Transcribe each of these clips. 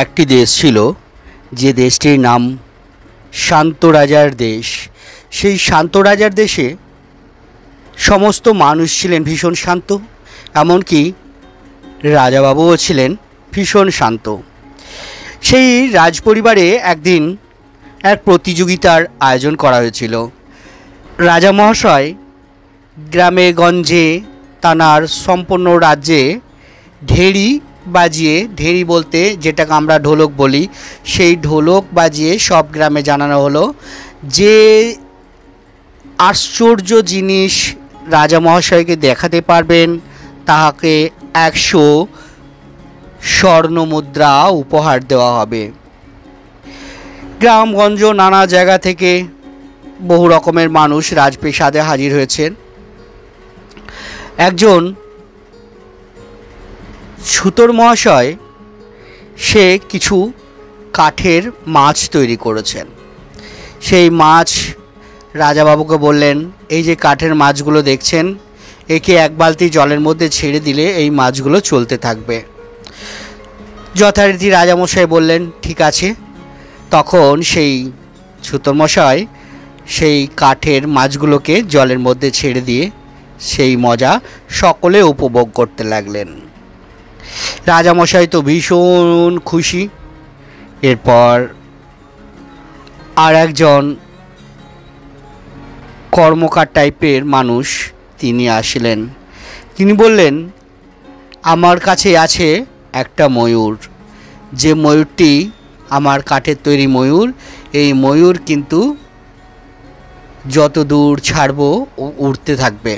একটি দেশ ছিল, যে দেশটির নাম শান্ত রাজার দেশ। সেই শান্ত রাজার দেশে সমস্ত মানুষ ছিলেন ভীষণ শান্ত, এমনকি রাজাবাবুও ছিলেন ভীষণ শান্ত। সেই রাজপরিবারে একদিন এক প্রতিযোগিতার আয়োজন করা হয়েছিল। রাজা মহাশয় গ্রামে গঞ্জে তানার সম্পূর্ণ রাজ্যে ঢেড়ি বাজিয়ে, ঢেড়ি বলতে যেটাকে আমরা ঢোলক বলি, সেই ঢোলক বাজিয়ে সব গ্রামে জানানো হলো যে আশ্চর্য জিনিস রাজা মহাশয়কে দেখাতে পারবেন তাহাকে 100 স্বর্ণ মুদ্রা উপহার দেওয়া হবে। গ্রামগঞ্জ নানা জায়গা থেকে বহু রকমের মানুষ রাজপ্রাসাদে হাজির হয়েছেন। একজন ছুতোর মহাশয় সে কিছু কাঠের মাছ তৈরি করেছেন। সেই মাছ রাজাবাবুকে বললেন, এই যে কাঠের মাছগুলো দেখছেন, একে এক বালতি জলের মধ্যে ছেড়ে দিলে এই মাছগুলো চলতে থাকবে। যথারীতি রাজামশাই বললেন ঠিক আছে। তখন সেই ছুতোর মশাই সেই কাঠের মাছগুলোকে জলের মধ্যে ছেড়ে দিয়ে সেই মজা সকলে উপভোগ করতে লাগলেন। রাজামশাই তো ভীষণ খুশি। এরপর আর একজন কর্মকার টাইপের মানুষ তিনি আসলেন। তিনি বললেন, আমার কাছে আছে একটা ময়ূর, যে ময়ূরটি আমার কাঠের তৈরি ময়ূর। এই ময়ূর কিন্তু যত দূর ছাড়বো ও উড়তে থাকবে।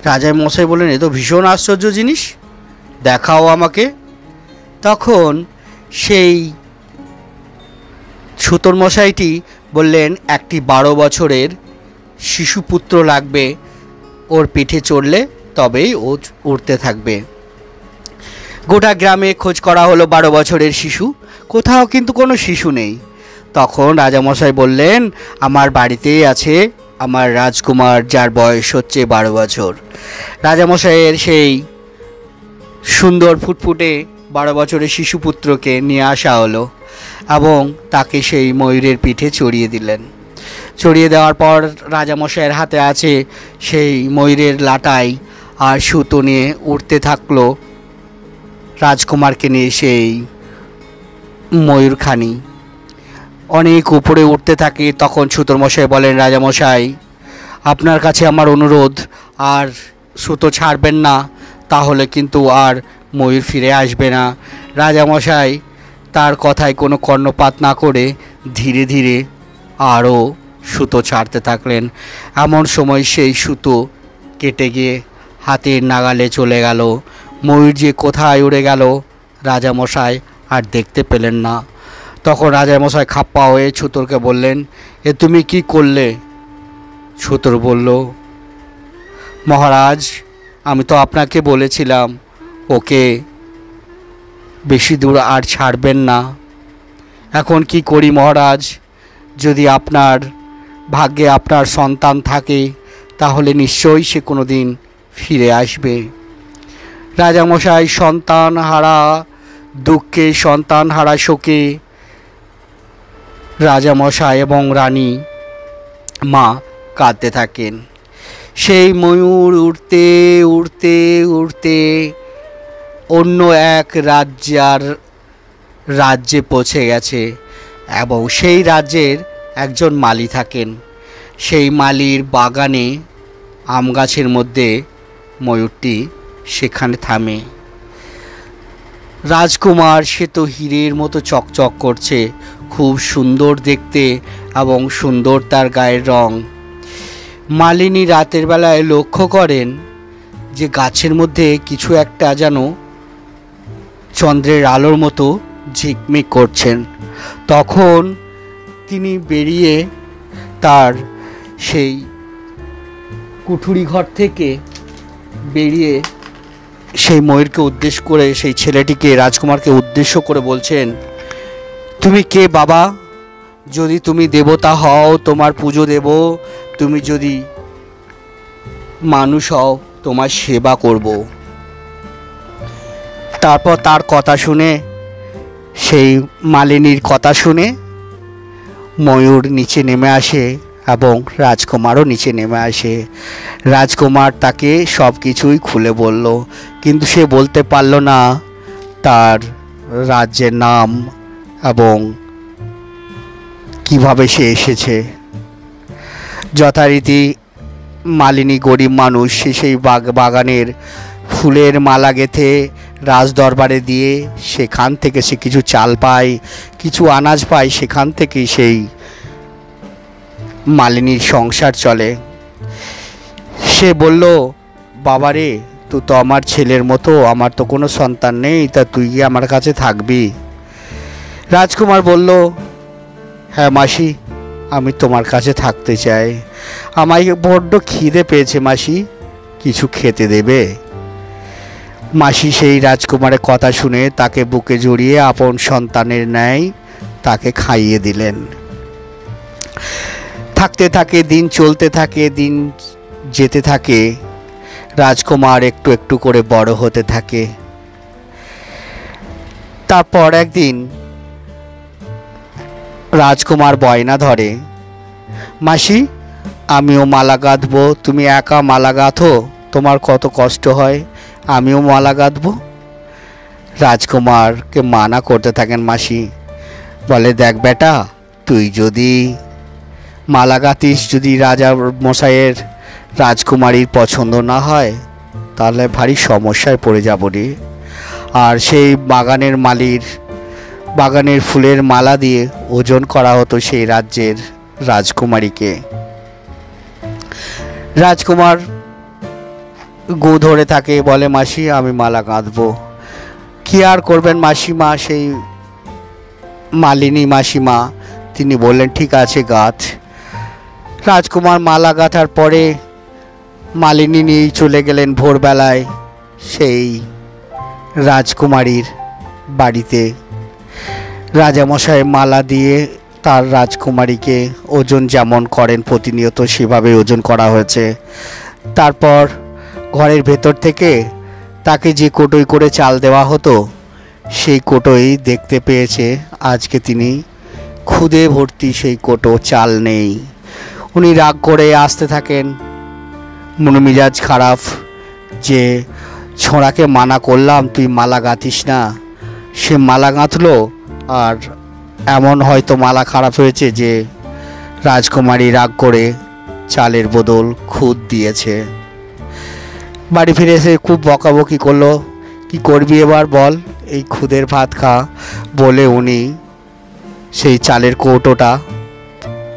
রাজা মশাই বললেন, এ তো ভীষণ আশ্চর্য জিনিস, দেখাও আমাকে। তখন সেই ছুতোর মশাইটি বললেন, একটি 12 বছরের শিশুপুত্র লাগবে, ওর পিঠে চড়লে তবেই ও উড়তে থাকবে। গোটা গ্রামে খোঁজ করা হলো 12 বছরের শিশু, কোথাও কিন্তু কোনো শিশু নেই। তখন রাজামশাই বললেন, আমার বাড়িতেই আছে আমার রাজকুমার, যার বয়স হচ্ছে 12 বছর। রাজামশাইয়ের সেই সুন্দর ফুটফুটে 12 বছরের শিশুপুত্রকে নিয়ে আসা হলো এবং তাকে সেই ময়ূরের পিঠে চড়িয়ে দিলেন। চড়িয়ে দেওয়ার পর রাজামশাইয়ের হাতে আছে সেই ময়ূরের লাটাই আর সুতো নিয়ে উড়তে থাকলো রাজকুমারকে নিয়ে সেই ময়ূরখানি। অনেক উপরে উঠতে থাকে। তখন ছুতোর মশাই বলেন, রাজামশাই আপনার কাছে আমার অনুরোধ, আর সুতো ছাড়বেন না, তাহলে কিন্তু আর ময়ূর ফিরে আসবে না। রাজামশাই তার কথায় কোনো কর্ণপাত না করে ধীরে ধীরে আরও সুতো ছাড়তে থাকলেন। এমন সময় সেই সুতো কেটে গিয়ে হাতের নাগালে চলে গেল। ময়ূর যে কোথায় উড়ে গেল রাজামশাই আর দেখতে পেলেন না। তখন রাজামশাই খাপ্পা হয়ে ছুতোরকে বললেন, এ তুমি কি করলে? ছুতোর বলল, মহারাজ আমি তো আপনাকে বলেছিলাম ওকে বেশি দূর আর ছাড়বেন না। এখন কি করি মহারাজ? যদি আপনার ভাগ্যে আপনার সন্তান থাকে তাহলে নিশ্চয়ই সে কোনো দিন ফিরে আসবে। রাজামশাই সন্তান হারা দুঃখে, সন্তান হারা শোকে রাজামশাই এবং রানী মা কাঁদতে থাকেন। সেই ময়ূর উড়তে উড়তে উড়তে অন্য এক রাজ্যে পৌঁছে গেছে এবং সেই রাজ্যের একজন মালি থাকেন। সেই মালির বাগানে আম গাছের মধ্যে ময়ূরটি সেখানে থামে। রাজকুমার সে তো হীরের মতো চকচক করছে, খুব সুন্দর দেখতে এবং সুন্দর তার গায়ের রং। মালিনী রাতের বেলায় লক্ষ্য করেন যে গাছের মধ্যে কিছু একটা যেন চন্দ্রের আলোর মতো ঝিকমিক করছেন। তখন তিনি বেরিয়ে তার সেই কুঠুরি ঘর থেকে বেরিয়ে সেই ময়ূরকে উদ্দেশ্য করে, সেই ছেলেটিকে, রাজকুমারকে উদ্দেশ্য করে বলছেন, তুমি কে বাবা? যদি তুমি দেবতা হও তোমার পুজো দেব, তুমি যদি মানুষ হও তোমার সেবা করব। তারপর তার কথা শুনে সেই মালিনীর কথা শুনে ময়ূর নিচে নেমে আসে এবং রাজকুমারও নিচে নেমে আসে। রাজকুমার তাকে সব কিছুই খুলে বলল, কিন্তু সে বলতে পারল না তার রাজ্যের নাম এবং কিভাবে সে এসেছে। যথারীতি মালিনী গরিব মানুষ, সে সেই বাগানের ফুলের মালা গেঁথে রাজ দরবারে দিয়ে সেখান থেকে সে কিছু চাল পায়, কিছু আনাজ পায়, সেখান থেকেই সেই মালিনীর সংসার চলে। সে বলল, বাবারে, তুই তো আমার ছেলের মতো, আমার তো কোনো সন্তান নেই, তা তুই কি আমার কাছে থাকবি? রাজকুমার বলল, হ্যাঁ মাসি, আমি তোমার কাছে থাকতে চাই। আমাকে বড্ড খিদে পেয়েছে মাসি, কিছু খেতে দেবে? মাসি সেই রাজকুমারের কথা শুনে তাকে বুকে জড়িয়ে আপন সন্তানের ন্যায় তাকে খাইয়ে দিলেন। থাকতে থাকে দিন, চলতে থাকে দিন, যেতে থাকে। রাজকুমার একটু একটু করে বড় হতে থাকে। তারপর একদিন রাজকুমার বয়না ধরে, মাসি, আমিও মালা গাঁথবো, তুমি একা মালা গাঁথো, তোমার কত কষ্ট হয়, আমিও মালা গাঁথবো। রাজকুমারকে মানা করতে থাকেন মাসি, বলে, দেখ বেটা, তুই যদি মালা গাঁথিস, যদি রাজা মশাইয়ের রাজকুমারীর পছন্দ না হয় তাহলে ভারী সমস্যায় পড়ে যাব রে। আর সেই বাগানের ফুলের মালা দিয়ে ওজন করা হতো সেই রাজ্যের রাজকুমারীকে। রাজকুমার গো ধরে থাকে, বলে, মাসি, আমি মালা গাঁথবো। কি আর করবেন মাসিমা, সেই মালিনী মাসিমা, তিনি বললেন, ঠিক আছে গাঁথ। রাজকুমার মালা গাঁথার পরে মালিনী নিয়ে চলে গেলেন ভোরবেলায় সেই রাজকুমারীর বাড়িতে। রাজামশাই মালা দিয়ে তার রাজকুমারীকে ওজন যেমন করেন প্রতিনিয়ত সেভাবে ওজন করা হয়েছে। তারপর ঘরের ভেতর থেকে তাকে যে কোটোই করে চাল দেওয়া হতো সেই কোটোই দেখতে পেয়েছে আজকে তিনি ক্ষুধে ভর্তি, সেই কোটো চাল নেই। উনি রাগ করে আসতে থাকেন, মনোমেজাজ খারাপ, যে ছোঁড়াকে মানা করলাম তুই মালা গাঁথিস না, সে মালা গাঁথলো, আর এমন হয়তো মালা খারাপ হয়েছে যে রাজকুমারী রাগ করে চালের বদল খুদ দিয়েছে। বাড়ি ফিরে এসে খুব বকাবকি করলো, কি করবি এবার বল, এই খুদের ভাত খা বলে উনি সেই চালের কৌটোটা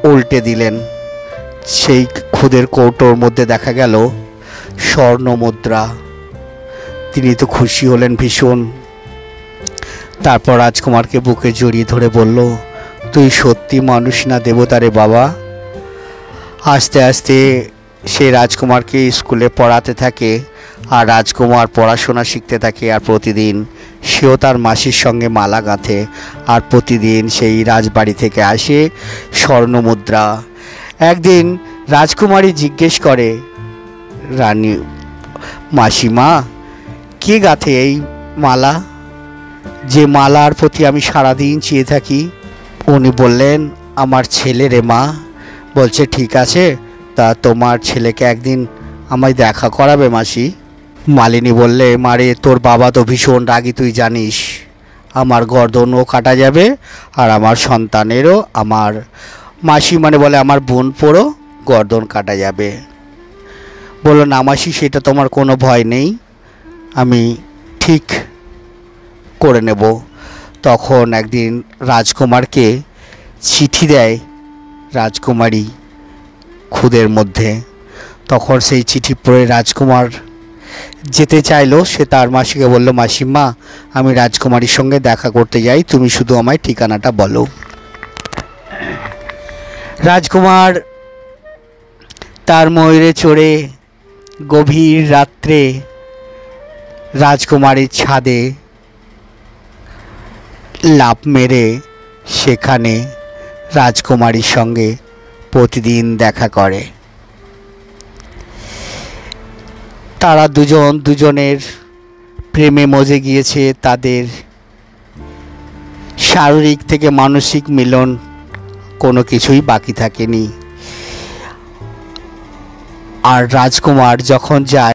উল্টে দিলেন। সেই খুদের কৌটোর মধ্যে দেখা গেল স্বর্ণ মুদ্রা। তিনি তো খুশি হলেন ভীষণ। তারপর রাজকুমারকে বুকে জড়িয়ে ধরে বলল, তুই সত্যি মানুষ না দেবতা রে বাবা। আস্তে আস্তে সে রাজকুমারকে স্কুলে পড়াতে থাকে, আর রাজকুমার পড়াশোনা শিখতে থাকে, আর প্রতিদিন সেও তার মাসির সঙ্গে মালা গাঁথে, আর প্রতিদিন সেই রাজবাড়ি থেকে আসে স্বর্ণ মুদ্রা। একদিন রাজকুমারী জিজ্ঞেস করে, রানী মাসিমা, কে গাঁথে এই মালা, যে মালার প্রতি আমি সারাদিন চেয়ে থাকি? উনি বললেন, আমার ছেলে রে মা। বলছে, ঠিক আছে, তা তোমার ছেলেকে একদিন আমায় দেখা করাবে মাসি? মালিনী বললে, মারে, তোর বাবা তো ভীষণ রাগী, তুই জানিস, আমার গর্দনও কাটা যাবে আর আমার সন্তানেরও, আমার মাসি মানে বলে আমার বোন পোড়ো গর্দন কাটা যাবে। বললো, না মাসি, সেটা তোমার কোনো ভয় নেই, আমি ঠিক করে নেব। তখন একদিন রাজকুমারকে চিঠি দেয় রাজকুমারী খুদের মধ্যে। তখন সেই চিঠি পড়ে রাজকুমার যেতে চাইলো, সে তার মাসিকে বলল, মাসিমা, আমি রাজকুমারীর সঙ্গে দেখা করতে যাই, তুমি শুধু আমায় ঠিকানাটা বলো। রাজকুমার তার ময়ূরে চড়ে গভীর রাত্রে রাজকুমারীর ছাদে লাফ মেরে সেখানে রাজকুমারীর সঙ্গে প্রতিদিন দেখা করে। তারা দুজনের প্রেমে মজে গিয়েছে, তাদের শারীরিক থেকে মানসিক মিলন কোনো কিছুই বাকি থাকেনি। আর রাজকুমার যখন যায়